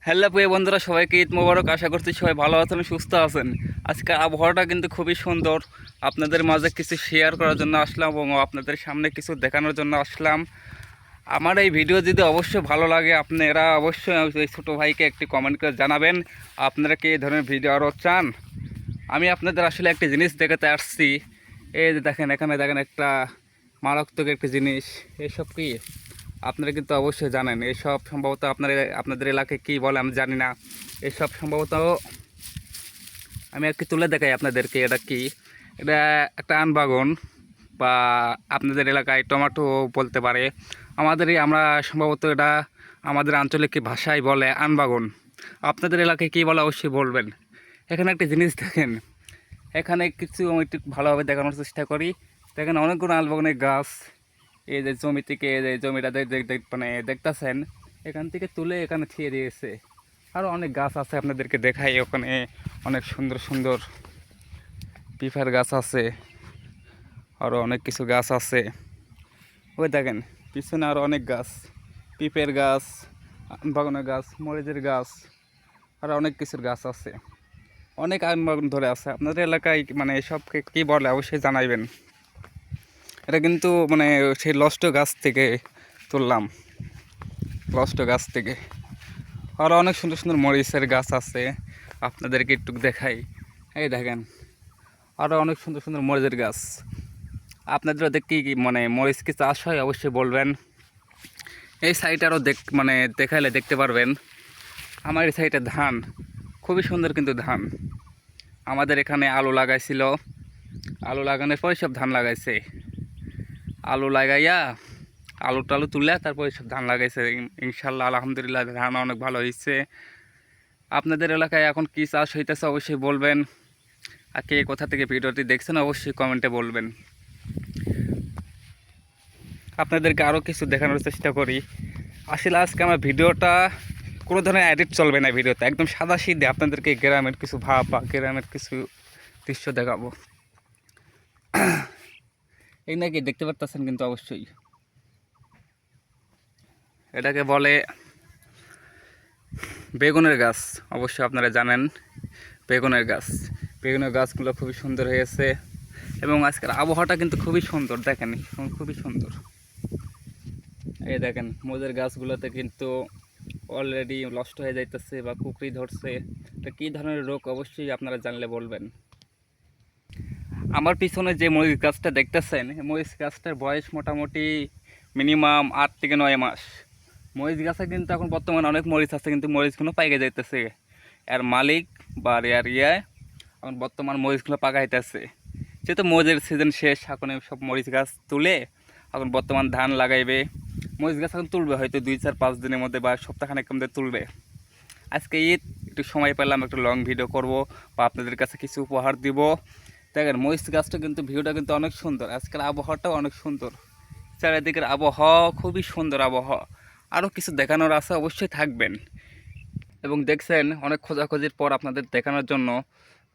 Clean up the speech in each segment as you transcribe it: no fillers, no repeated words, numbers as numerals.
Hello প্রিয় বন্ধুরা, সবাইকে ঈদ মোবারক। আশা করছি সবাই ভালো আছেন, সুস্থ আছেন। আজকে আবহাওয়াটা কিন্তু খুবই সুন্দর। আপনাদের মাঝে কিছু শেয়ার করার জন্য আসলাম এবং আপনাদের সামনে কিছু দেখানোর জন্য আসলাম। আমার এই ভিডিও যদি অবশ্যই ভালো লাগে, আপনারা অবশ্যই এই ছোটো ভাইকে একটি কমেন্ট করে জানাবেন আপনারা কি এই ধরনের ভিডিও আরও চান। আমি আপনাদের আসলে একটি জিনিস দেখাতে আসছি। এই যে দেখেন, এখানে দেখেন একটা মারাত্মক একটি জিনিস। এসব কি আপনারা কিন্তু অবশ্যই জানেন। এসব সম্ভবত আপনাদের এলাকায় কী বলে আমি জানি না। এসব সম্ভবত আমি আর কি তুলে দেখাই আপনাদেরকে। এটা কি? এটা একটা আনবাগন, বা আপনাদের এলাকায় টমেটো বলতে পারে। আমরা সম্ভবত এটা আমাদের আঞ্চলিক ভাষায় বলে আনবাগন। আপনাদের এলাকায় কী বলে অবশ্যই বলবেন। এখানে একটা জিনিস দেখেন, এখানে কিছু আমি একটু ভালোভাবে দেখানোর চেষ্টা করি। দেখেন অনেকগুলো আনবাগনের গাছ। এই যে জমি থেকে, এই যে জমিটা মানে দেখতেছেন, এখান থেকে তুলে এখানে ছিঁড়ে দিয়েছে। আরও অনেক গাছ আছে, আপনাদেরকে দেখাই। ওখানে অনেক সুন্দর সুন্দর পিফার গাছ আছে, আরও অনেক কিছু গাছ আছে। ওই দেখেন পিছনে আরও অনেক গাছ, পিপের গাছ, বাগানের গাছ, মরিচের গাছ, আরও অনেক কিছুর গাছ আছে। অনেক আম বাগান ধরে আছে। আপনাদের এলাকায় মানে এসবকে কী বলে অবশ্যই জানাইবেন। এটা কিন্তু মানে সেই লষ্ট গাছ থেকে তুললাম, লষ্ট গাছ থেকে। আরও অনেক সুন্দর সুন্দর মরিচের গাছ আছে, আপনাদেরকে একটু দেখাই। এই দেখেন আরও অনেক সুন্দর সুন্দর মরিচের গাছ। আপনাদের ওদের কি মানে মরিচ কি চাষ হয় অবশ্যই বলবেন। এই সাইডে আরও মানে দেখাইলে দেখতে পারবেন। আমার এই সাইডে ধান খুবই সুন্দর, কিন্তু ধান আমাদের এখানে আলু লাগাইছিল। আলু লাগানোর পরে সব ধান লাগাইছে। আলু লাগাইয়া আলু টালু তুলে তারপরে সব ধান লাগাইছে। ইনশাল্লাহ আলহামদুলিল্লাহ ধান অনেক ভালো হয়েছে। আপনাদের এলাকায় এখন কী চাষ হইতেছে অবশ্যই বলবেন। আর কে কোথা থেকে ভিডিওটি দেখছেন অবশ্যই কমেন্টে বলবেন। আপনাদেরকে আরও কিছু দেখানোর চেষ্টা করি। আসলে আজকে আমার ভিডিওটা কোনো ধরনের এডিট চলবে না। ভিডিওতে একদম সাদা সিধে আপনাদেরকে গ্রামের কিছু ভাব বা গ্রামের কিছু দৃশ্য দেখাবো। এই নাকি দেখতে পারতেছেন কিন্তু অবশ্যই, এটাকে বলে বেগুনের গাছ। অবশ্যই আপনারা জানেন বেগুনের গাছ। বেগুনের গাছগুলো খুবই সুন্দর হয়েছে এবং আজকের আবহাওয়াটা কিন্তু খুবই সুন্দর। দেখেন খুবই সুন্দর। এই দেখেন মরিচের গাছগুলোতে কিন্তু অলরেডি নষ্ট হয়ে যাইতেছে বা কুকরি ধরছে। এটা কী ধরনের রোগ অবশ্যই আপনারা জানলে বলবেন। আমার পিছনে যে মরিচ গাছটা দেখতেছেন, মরিচ গাছটার বয়স মোটামুটি মিনিমাম 8 থেকে 9 মাস। মরিচ গাছে কিন্তু এখন বর্তমানে অনেক মরিচ আছে, কিন্তু মরিচগুলো পাইকে যাইতেছে। এর মালিক বা এখন বর্তমান মরিচগুলো পাকাইতেছে। যেহেতু মরিচের সিজন শেষ, এখন সব মরিচ গাছ তুলে এখন বর্তমান ধান লাগাইবে। মরিচ গাছ এখন তুলবে হয়তো 2-4-5 দিনের মধ্যে বা সপ্তাহখানেক মধ্যে তুলবে। আজকে ঈদ, একটু সময় পেলাম, একটু লং ভিডিও করব বা আপনাদের কাছে কিছু উপহার দিব। দেখেন মরিচ গাছটা কিন্তু ভিউটা কিন্তু অনেক সুন্দর। আজকের আবহাওয়াটাও অনেক সুন্দর, চারিদিকের আবহাওয়া খুবই সুন্দর আবহাওয়া। আরও কিছু দেখানোর আছে, অবশ্যই থাকবেন। এবং দেখছেন অনেক খোঁজাখুঁজির পর আপনাদের দেখানোর জন্য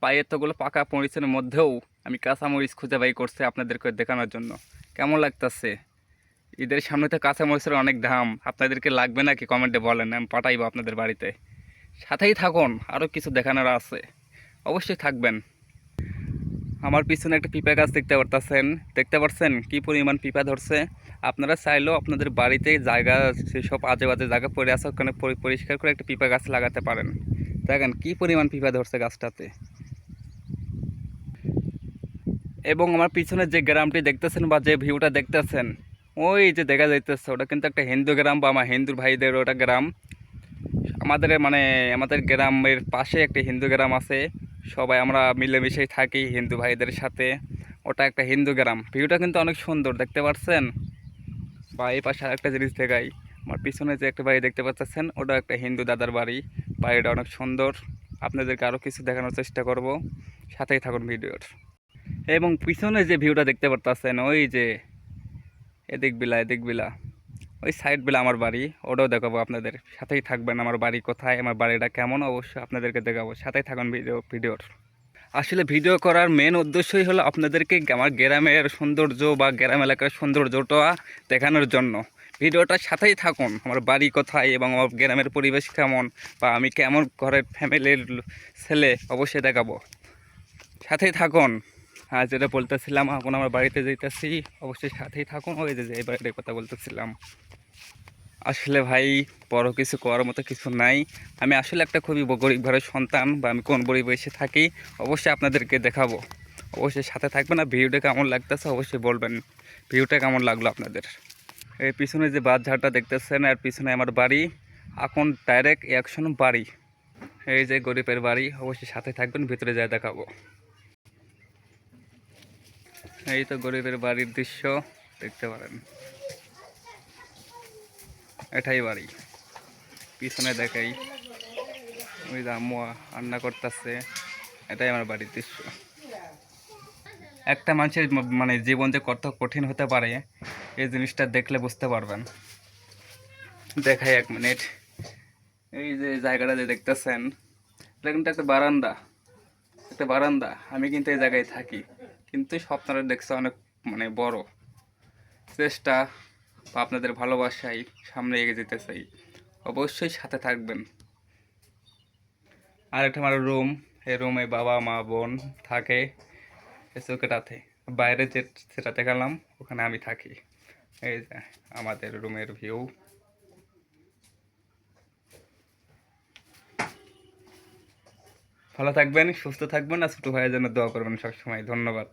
পায়ে এতগুলো পাকা মরিচের মধ্যেও আমি কাঁচা মরিচ খুঁজে বাই করছি আপনাদেরকে দেখানোর জন্য। কেমন লাগতেছে? ঈদের সামনে তো কাঁচা মরিচের অনেক দাম। আপনাদেরকে লাগবে নাকি কমেন্টে বলেন, আমি পাঠাইবো আপনাদের বাড়িতে। সাথেই থাকুন, আরও কিছু দেখানোর আছে, অবশ্যই থাকবেন। আমার পিছনে একটা পিঁপা গাছ দেখতে পাচ্ছেন কি পরিমাণ পিঁপা ধরছে। আপনারা চাইলেও আপনাদের বাড়িতে জায়গা, সেসব আজে বাজে জায়গা পড়ে আছে, ওখানে পরিষ্কার করে একটা পিঁপা গাছ লাগাতে পারেন। দেখেন কি পরিমাণ পিঁপা ধরছে গাছটাতে। এবং আমার পিছনে যে গ্রামটি দেখতেছেন বা যে ভিউটা দেখতেছেন, ওই যে দেখা যাইতেছে, ওটা কিন্তু একটা হিন্দু গ্রাম বা আমার হিন্দু ভাইদের ওটা গ্রাম। আমাদের গ্রামের পাশে একটা হিন্দু গ্রাম আছে। সবাই আমরা মিলেমিশেই থাকি হিন্দু ভাইদের সাথে। ওটা একটা হিন্দু গ্রাম। ভিউটা কিন্তু অনেক সুন্দর, দেখতে পাচ্ছেন। বা এই পাশে আরেকটা জিনিস দেখাই, আমার পিছনে যে একটা বাড়ি দেখতে পাচ্ছেন, ওটা একটা হিন্দু দাদার বাড়ি। বাড়িটা অনেক সুন্দর। আপনাদেরকে আরও কিছু দেখানোর চেষ্টা করব, সাথেই থাকুন ভিডিওর। এবং পিছনে যে ভিউটা দেখতে পাচ্ছেন, ওই যে এদিক বিলা, ওই সাইড বিলা আমার বাড়ি, ওটাও দেখাবো আপনাদের। সাথেই থাকবেন। আমার বাড়ি কোথায়, আমার বাড়িটা কেমন, অবশ্যই আপনাদেরকে দেখাবো। সাথেই থাকুন ভিডিওর। আসলে ভিডিও করার মেন উদ্দেশ্যই হলো আপনাদেরকে আমার গ্রামের সৌন্দর্য বা গ্রাম এলাকার সৌন্দর্যটা দেখানোর জন্য। ভিডিওটার সাথেই থাকুন, আমার বাড়ি কোথায় এবং আমার গ্রামের পরিবেশ কেমন বা আমি কেমন ঘরের ফ্যামিলির ছেলে অবশ্যই দেখাবো, সাথেই থাকুন। আর যেটা বলতেছিলাম, এখন আমার বাড়িতে যাইতেছি, অবশ্যই সাথেই থাকুন। ওই যে এই বাড়ির কথা বলতেছিলাম, আসলে ভাই বড় কিছু করার মতো কিছু নাই। আমি আসলে একটা খুবই গরিব ঘরের সন্তান, বা আমি কোন পরিবেশে থাকি অবশ্যই আপনাদেরকে দেখাবো। অবশ্যই সাথে থাকবেন। আর ভিডিওটা কেমন লাগতেছে অবশ্যই বলবেন, ভিডিওটা কেমন লাগলো আপনাদের। এই পিছনে যে বাঁশঝাড়টা দেখতেছেন, আর পিছনে আমার বাড়ি, এখন ডাইরেক্ট অ্যাকশন বাড়ি। এই যে গরিবের বাড়ি, অবশ্যই সাথে থাকবেন, ভিতরে যায় দেখাবো। এই তো গরিবের বাড়ির দৃশ্য দেখতে পারেন, এটাই বাড়ি। পিছনে দেখাই, ওই যে আম্মু রান্না করতেছে, এটাই আমার বাড়ির দৃশ্য। একটা মানুষের মানে জীবন যে কত কঠিন হতে পারে এই জিনিসটা দেখলে বুঝতে পারবেন। দেখাই 1 মিনিট। এই যে জায়গাটা যে দেখতেছেন, এটা কিন্তু একটা বারান্দা, একটা বারান্দা। আমি কিন্তু এই জায়গায় থাকি, কিন্তু স্বপ্নটা দেখছে অনেক মানে বড়। চেষ্টা বা আপনাদের ভালোবাসায় সামনে এগিয়ে যেতে চাই, অবশ্যই সাথে থাকবেন। আর একটা আমার রুম, এই রুমে বাবা মা বোন থাকে, এই চৌকিটাতে। বাইরে যে সেটাতে গেলাম, ওখানে আমি থাকি। এই যে আমাদের রুমের ভিউ। ভালো থাকবেন, সুস্থ থাকবেন, আর ছোটো ভাইয়ের জন্য দোয়া করবেন সবসময়। ধন্যবাদ।